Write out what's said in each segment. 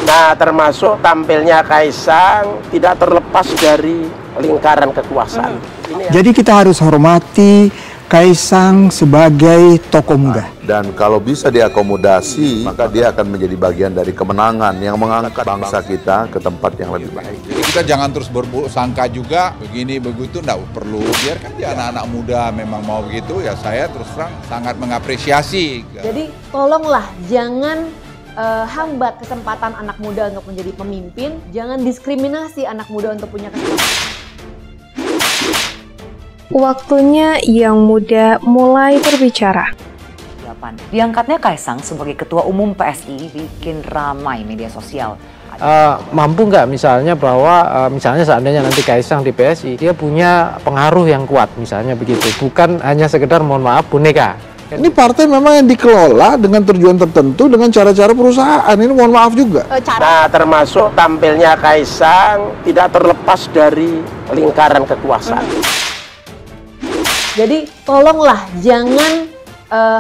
Nah, termasuk tampilnya Kaisang tidak terlepas dari lingkaran kekuasaan. Jadi kita harus hormati Kaisang sebagai tokoh muda. Dan kalau bisa diakomodasi, maka dia akan menjadi bagian dari kemenangan yang mengangkat bangsa kita ke tempat yang lebih baik. Jadi kita jangan terus berburuk sangka juga, begini begitu, enggak perlu. Biarkan dia anak-anak muda memang mau begitu, ya saya terus terang sangat mengapresiasi. Jadi tolonglah jangan hambat kesempatan anak muda untuk menjadi pemimpin, jangan diskriminasi anak muda untuk punya kesempatan. Waktunya yang muda mulai berbicara. Diangkatnya Kaisang sebagai Ketua Umum PSI bikin ramai media sosial. Mampu nggak misalnya bahwa misalnya seandainya nanti Kaisang di PSI, dia punya pengaruh yang kuat misalnya begitu, bukan hanya sekedar mohon maaf boneka. Ini partai memang yang dikelola dengan tujuan tertentu dengan cara-cara perusahaan, ini mohon maaf juga. Nah, termasuk tampilnya Kaisang tidak terlepas dari lingkaran kekuasaan. Jadi tolonglah jangan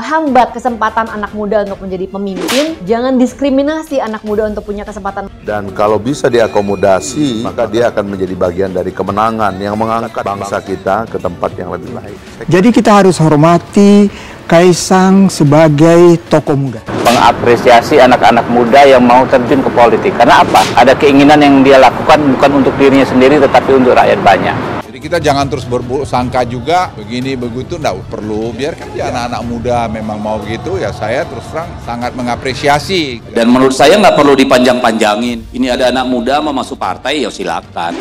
hambat kesempatan anak muda untuk menjadi pemimpin, jangan diskriminasi anak muda untuk punya kesempatan. Dan kalau bisa diakomodasi, maka dia akan menjadi bagian dari kemenangan yang mengangkat bangsa kita ke tempat yang lebih baik. Jadi kita harus hormati Kaisang sebagai tokoh muda. Mengapresiasi anak-anak muda yang mau terjun ke politik. Karena apa? Ada keinginan yang dia lakukan bukan untuk dirinya sendiri, tetapi untuk rakyat banyak. Jadi kita jangan terus berburuk sangka juga, begini begitu, enggak perlu. Biarkan dia anak-anak muda memang mau begitu, ya saya terus terang sangat mengapresiasi. Dan menurut saya nggak perlu dipanjang-panjangin. Ini ada anak muda mau masuk partai, ya silakan.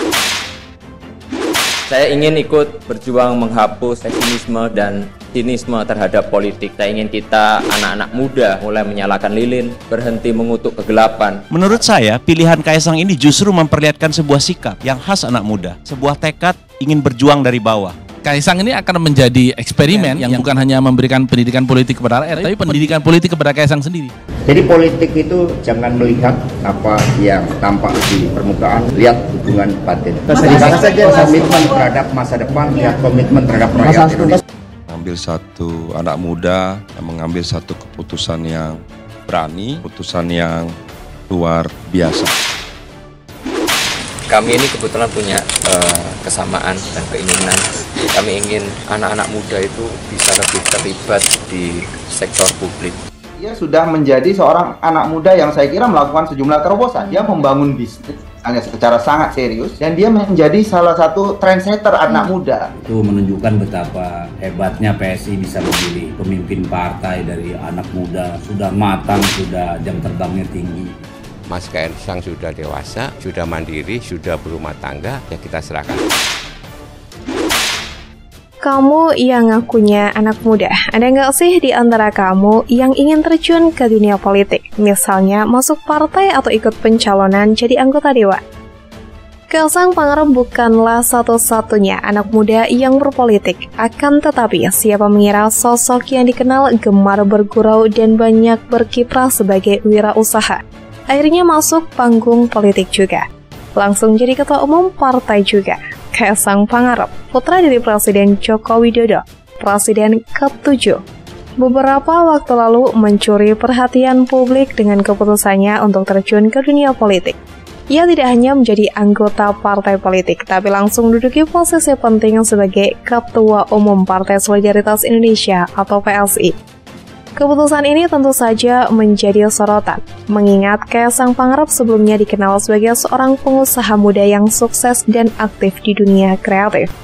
Saya ingin ikut berjuang menghapus pesimisme dan sinisme terhadap politik. Saya ingin kita anak-anak muda mulai menyalakan lilin, berhenti mengutuk kegelapan. Menurut saya, pilihan Kaisang ini justru memperlihatkan sebuah sikap yang khas anak muda, sebuah tekad ingin berjuang dari bawah. Kaisang ini akan menjadi eksperimen yang bukan hanya memberikan pendidikan politik kepada rakyat, tapi pendidikan politik kepada Kaisang sendiri. Jadi politik itu jangan melihat apa yang tampak di permukaan, lihat hubungan batin. Karena saja komitmen terhadap masa depan, lihat komitmen terhadap rakyat Indonesia. Mengambil satu anak muda yang mengambil satu keputusan yang berani, keputusan yang luar biasa. Kami ini kebetulan punya kesamaan dan keinginan. Kami ingin anak-anak muda itu bisa lebih terlibat di sektor publik. Dia sudah menjadi seorang anak muda yang saya kira melakukan sejumlah terobosan. Dia membangun bisnis secara sangat serius dan dia menjadi salah satu trendsetter anak muda. Itu menunjukkan betapa hebatnya PSI bisa memilih pemimpin partai dari anak muda, sudah matang, sudah jam terbangnya tinggi. Mas Kaisang sudah dewasa, sudah mandiri, sudah berumah tangga, ya kita serahkan. Kamu yang ngakunya anak muda, ada nggak sih di antara kamu yang ingin terjun ke dunia politik? Misalnya masuk partai atau ikut pencalonan jadi anggota dewan? Kaisang Pangarep bukanlah satu-satunya anak muda yang berpolitik. Akan tetapi, siapa mengira sosok yang dikenal gemar bergurau dan banyak berkiprah sebagai wirausaha akhirnya masuk panggung politik juga. Langsung jadi ketua umum partai juga. Kaisang Pangarep, putra dari Presiden Joko Widodo, Presiden ke-7. Beberapa waktu lalu mencuri perhatian publik dengan keputusannya untuk terjun ke dunia politik. Ia tidak hanya menjadi anggota partai politik, tapi langsung menduduki posisi penting sebagai Ketua Umum Partai Solidaritas Indonesia atau PSI. Keputusan ini tentu saja menjadi sorotan, mengingat Kaisang Pangarep sebelumnya dikenal sebagai seorang pengusaha muda yang sukses dan aktif di dunia kreatif.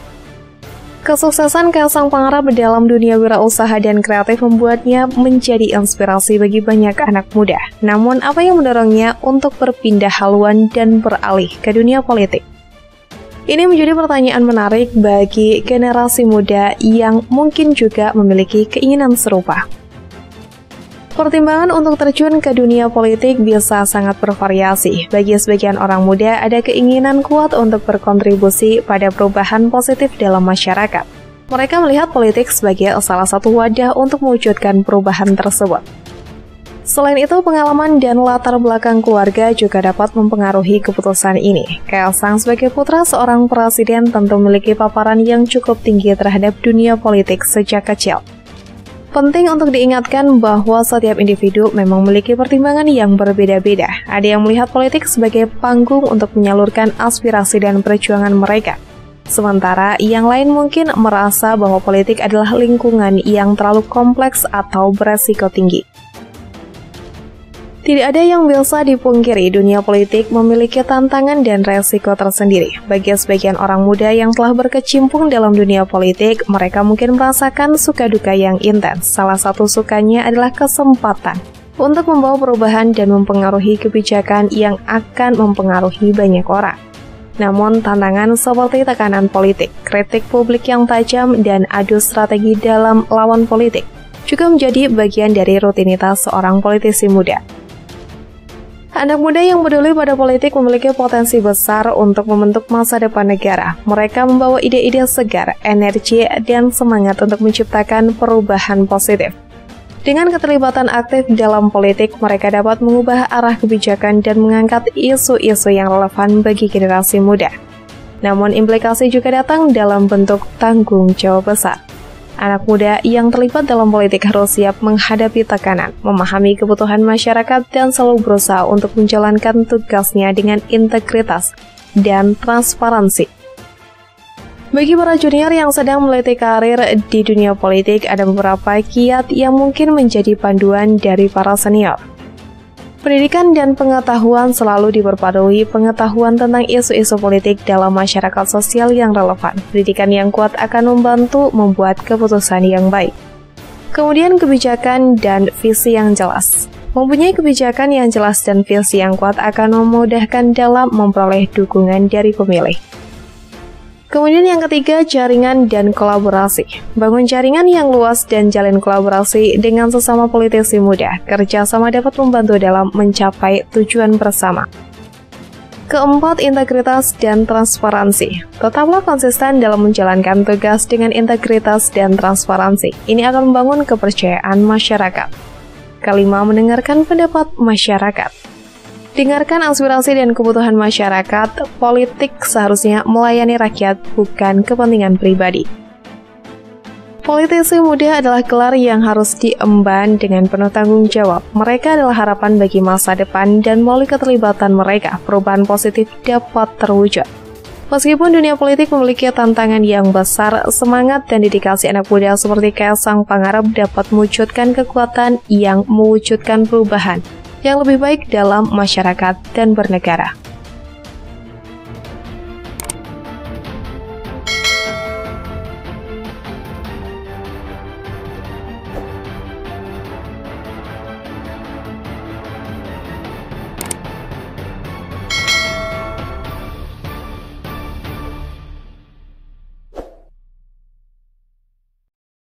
Kesuksesan Kaisang Pangarep dalam dunia wirausaha dan kreatif membuatnya menjadi inspirasi bagi banyak anak muda. Namun, apa yang mendorongnya untuk berpindah haluan dan beralih ke dunia politik? Ini menjadi pertanyaan menarik bagi generasi muda yang mungkin juga memiliki keinginan serupa. Pertimbangan untuk terjun ke dunia politik bisa sangat bervariasi. Bagi sebagian orang muda, ada keinginan kuat untuk berkontribusi pada perubahan positif dalam masyarakat. Mereka melihat politik sebagai salah satu wadah untuk mewujudkan perubahan tersebut. Selain itu, pengalaman dan latar belakang keluarga juga dapat mempengaruhi keputusan ini. Kaisang sebagai putra seorang presiden tentu memiliki paparan yang cukup tinggi terhadap dunia politik sejak kecil. Penting untuk diingatkan bahwa setiap individu memang memiliki pertimbangan yang berbeda-beda. Ada yang melihat politik sebagai panggung untuk menyalurkan aspirasi dan perjuangan mereka. Sementara yang lain mungkin merasa bahwa politik adalah lingkungan yang terlalu kompleks atau beresiko tinggi. Tidak ada yang bisa dipungkiri, dunia politik memiliki tantangan dan resiko tersendiri. Bagi sebagian orang muda yang telah berkecimpung dalam dunia politik, mereka mungkin merasakan suka duka yang intens. Salah satu sukanya adalah kesempatan untuk membawa perubahan dan mempengaruhi kebijakan yang akan mempengaruhi banyak orang. Namun, tantangan seperti tekanan politik, kritik publik yang tajam, dan adu strategi dalam lawan politik juga menjadi bagian dari rutinitas seorang politisi muda. Anak muda yang peduli pada politik memiliki potensi besar untuk membentuk masa depan negara. Mereka membawa ide-ide segar, energi, dan semangat untuk menciptakan perubahan positif. Dengan keterlibatan aktif dalam politik, mereka dapat mengubah arah kebijakan dan mengangkat isu-isu yang relevan bagi generasi muda. Namun implikasi juga datang dalam bentuk tanggung jawab besar. Anak muda yang terlibat dalam politik harus siap menghadapi tekanan, memahami kebutuhan masyarakat, dan selalu berusaha untuk menjalankan tugasnya dengan integritas dan transparansi. Bagi para junior yang sedang meneliti karir di dunia politik, ada beberapa kiat yang mungkin menjadi panduan dari para senior. Pendidikan dan pengetahuan selalu diperpadui pengetahuan tentang isu-isu politik dalam masyarakat sosial yang relevan. Pendidikan yang kuat akan membantu membuat keputusan yang baik. Kemudian kebijakan dan visi yang jelas. Mempunyai kebijakan yang jelas dan visi yang kuat akan memudahkan dalam memperoleh dukungan dari pemilih. Kemudian yang ketiga, jaringan dan kolaborasi. Bangun jaringan yang luas dan jalin kolaborasi dengan sesama politisi muda. Kerjasama dapat membantu dalam mencapai tujuan bersama. Keempat, integritas dan transparansi. Tetaplah konsisten dalam menjalankan tugas dengan integritas dan transparansi. Ini akan membangun kepercayaan masyarakat. Kelima, mendengarkan pendapat masyarakat. Dengarkan aspirasi dan kebutuhan masyarakat. Politik seharusnya melayani rakyat, bukan kepentingan pribadi. Politisi muda adalah gelar yang harus diemban dengan penuh tanggung jawab. Mereka adalah harapan bagi masa depan, dan melalui keterlibatan mereka, perubahan positif dapat terwujud. Meskipun dunia politik memiliki tantangan yang besar, semangat dan dedikasi anak muda seperti Kaisang Pangarep dapat mewujudkan kekuatan yang mewujudkan perubahan yang lebih baik dalam masyarakat dan bernegara.